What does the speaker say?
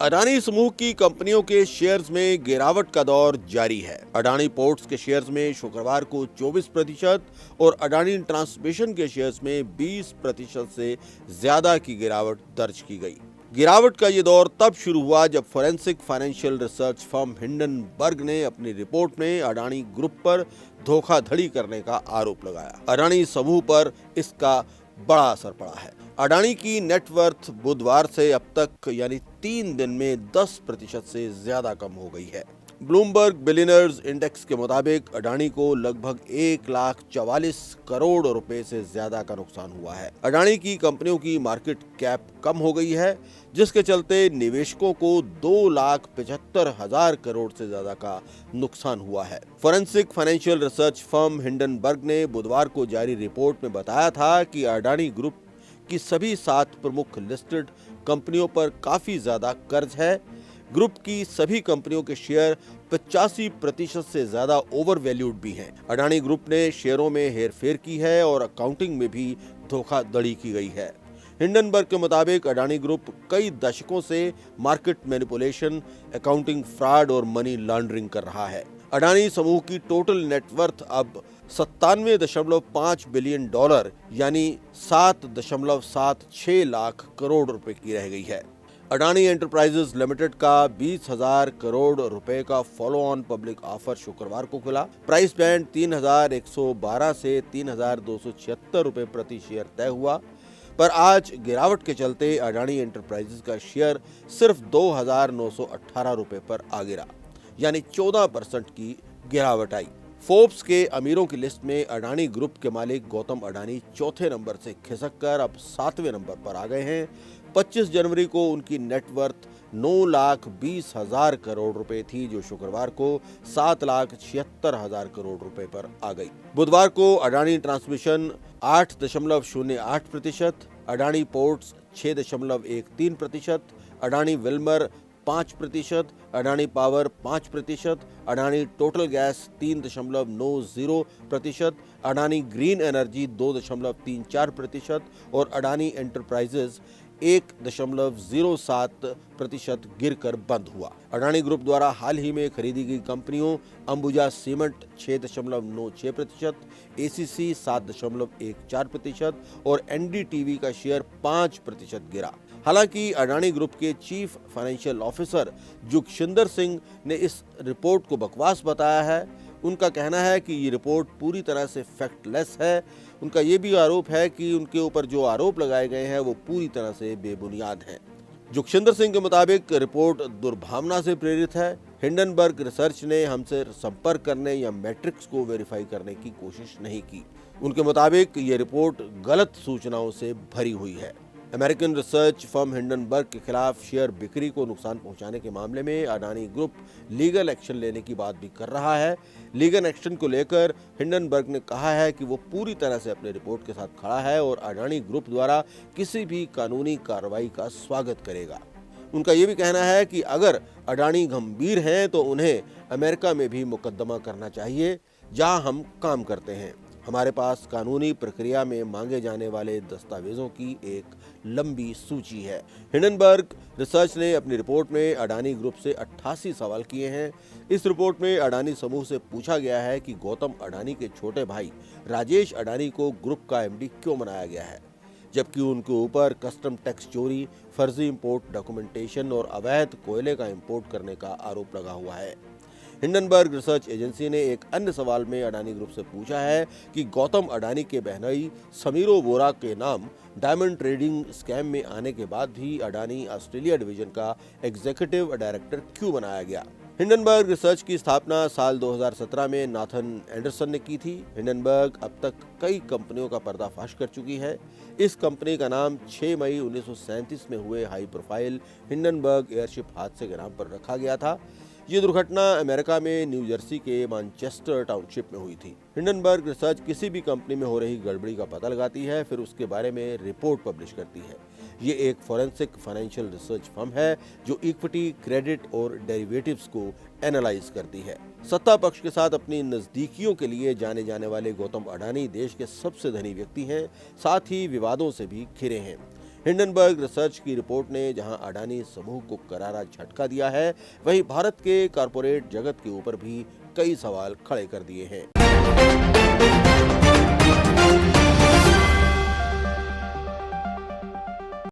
अडानी समूह की कंपनियों के शेयर्स में गिरावट का दौर जारी है। अडानी पोर्ट्स के शेयर्स में शुक्रवार को 24% और अडानी ट्रांसमिशन के शेयर्स में 20% से ज्यादा की गिरावट दर्ज की गई। गिरावट का ये दौर तब शुरू हुआ जब forensic financial research firm Hindenburg ने अपनी रिपोर्ट में अडानी ग्रुप पर धोखाधड़ी करने का आरोप लगाया। अडानी समूह पर इसका बड़ा असर पड़ा है। अडानी की नेटवर्थ बुधवार से अब तक यानी 3 दिन में 10% से ज्यादा कम हो गई है। ब्लूमबर्ग बिलियनर्स इंडेक्स के मुताबिक अडानी को लगभग 1,44 करोड़ रुपए से ज्यादा का नुकसान हुआ है। अडानी की कंपनियों की मार्केट कैप कम हो गई है, जिसके चलते निवेशकों को 2,75,000 करोड़ से ज्यादा का नुकसान हुआ है। Forensic financial research firm Hindenburg ने बुधवार को जारी रिपोर्ट में बताया था कि अडानी ग्रुप की सभी 7 प्रमुख लिस्टेड कंपनियों पर काफी ज्यादा कर्ज है। ग्रुप की सभी कंपनियों के शेयर 85% से ज्यादा ओवर वैल्यूड भी हैं। अडानी ग्रुप ने शेयरों में हेरफेर की है और अकाउंटिंग में भी धोखाधड़ी की गई है। हिंडनबर्ग के मुताबिक अडानी ग्रुप कई दशकों से मार्केट मैनिपुलेशन, अकाउंटिंग फ्रॉड और मनी लॉन्ड्रिंग कर रहा है। अडानी समूह की टोटल नेटवर्थ अब 97.5 बिलियन डॉलर यानी 7.76 लाख करोड़ रुपए की रह गई है। अडानी एंटरप्राइजेज लिमिटेड का 20,000 करोड़ रुपए का फॉलो ऑन पब्लिक ऑफर शुक्रवार को खुला। प्राइस बैंड 3,112 से 3,276 रुपए प्रति शेयर तय हुआ, पर आज गिरावट के चलते अडानी एंटरप्राइजेज का शेयर सिर्फ 2,918 रुपए पर आ गिरा, यानी 14% की गिरावट आई। फोर्ब्स के अमीरों की लिस्ट में अडानी ग्रुप के मालिक गौतम अडानी चौथे नंबर से खिसककर अब 7वें नंबर पर आ गए हैं। 25 जनवरी को उनकी नेटवर्थ 9,20,000 करोड़ रुपए थी, जो शुक्रवार को 7,76,000 करोड़ रुपए पर आ गई। बुधवार को Adani transmission 8.08%, Adani ports 6.13%, Adani Wilmer 5%, Adani power 5%, Adani total gas 3.90%, Adani green energy 2.34% और अडानी एंटरप्राइजेज 1.07% गिरकर बंद हुआ। अडानी ग्रुप द्वारा हाल ही में खरीदी गई कंपनियों अंबुजा सीमेंट 6.96%, एसीसी 7.14% और एनडीटीवी का शेयर 5% गिरा। हालांकि अडानी ग्रुप के chief financial officer Jugeshinder Singh ने इस रिपोर्ट को बकवास बताया है। उनका कहना है कि ये रिपोर्ट पूरी तरह से फैक्टलेस है। उनका ये भी आरोप है कि उनके ऊपर जो आरोप लगाए गए हैं वो पूरी तरह से बेबुनियाद हैं। जुगशिंदर सिंह के मुताबिक रिपोर्ट दुर्भावना से प्रेरित है। हिंडनबर्ग रिसर्च ने हमसे संपर्क करने या मैट्रिक्स को वेरीफाई करने की कोशिश नहीं की। उनके मुताबिक ये रिपोर्ट गलत सूचनाओं से भरी हुई है। अमेरिकन रिसर्च फर्म हिंडनबर्ग के खिलाफ शेयर बिक्री को नुकसान पहुंचाने के मामले में अडानी ग्रुप लीगल एक्शन लेने की बात भी कर रहा है। लीगल एक्शन को लेकर हिंडनबर्ग ने कहा है कि वो पूरी तरह से अपने रिपोर्ट के साथ खड़ा है और अडानी ग्रुप द्वारा किसी भी कानूनी कार्रवाई का स्वागत करेगा। उनका ये भी कहना है कि अगर अडानी गंभीर हैं तो उन्हें अमेरिका में भी मुकदमा करना चाहिए, जहां हम काम करते हैं। हमारे पास कानूनी प्रक्रिया में मांगे जाने वाले दस्तावेजों की एक लंबी सूची है। हिंडनबर्ग रिसर्च ने अपनी रिपोर्ट में अडानी ग्रुप से 88 सवाल किए हैं। इस रिपोर्ट में अडानी समूह से पूछा गया है कि गौतम अडानी के छोटे भाई राजेश अडानी को ग्रुप का एमडी क्यों बनाया गया है, जबकि उनके ऊपर कस्टम टैक्स चोरी, फर्जी इंपोर्ट डॉक्यूमेंटेशन और अवैध कोयले का इंपोर्ट करने का आरोप लगा हुआ है। हिंडनबर्ग रिसर्च एजेंसी ने एक अन्य सवाल में अडानी ग्रुप से पूछा है कि गौतम अडानी के बहनोई समीरो वोरा के नाम डायमंड ट्रेडिंग स्कैम में आने के बाद भी अडानी ऑस्ट्रेलिया डिवीजन का एग्जीक्यूटिव डायरेक्टर क्यों बनाया गया। हिंडनबर्ग रिसर्च की स्थापना साल 2017 में नाथन एंडरसन ने की थी। हिंडनबर्ग अब तक कई कंपनियों का पर्दाफाश कर चुकी है। इस कंपनी का नाम 6 मई 1937 में हुए हाई प्रोफाइल हिंडनबर्ग एयरशिप हादसे के नाम पर रखा गया था। ये दुर्घटना अमेरिका में न्यू जर्सी के मैनचेस्टर टाउनशिप में हुई थी। हिंडनबर्ग रिसर्च किसी भी कंपनी में हो रही गड़बड़ी का पता लगाती है, फिर उसके बारे में रिपोर्ट पब्लिश करती है। ये एक फोरेंसिक फाइनेंशियल रिसर्च फर्म है जो इक्विटी, क्रेडिट और डेरिवेटिव्स को एनालाइज करती है। सत्ता पक्ष के साथ अपनी नजदीकियों के लिए जाने जाने वाले गौतम अडानी देश के सबसे धनी व्यक्ति हैं, साथ ही विवादों से भी घिरे हैं। हिंडनबर्ग रिसर्च की रिपोर्ट ने जहां अडानी समूह को करारा झटका दिया है, वहीं भारत के कॉरपोरेट जगत के ऊपर भी कई सवाल खड़े कर दिए हैं।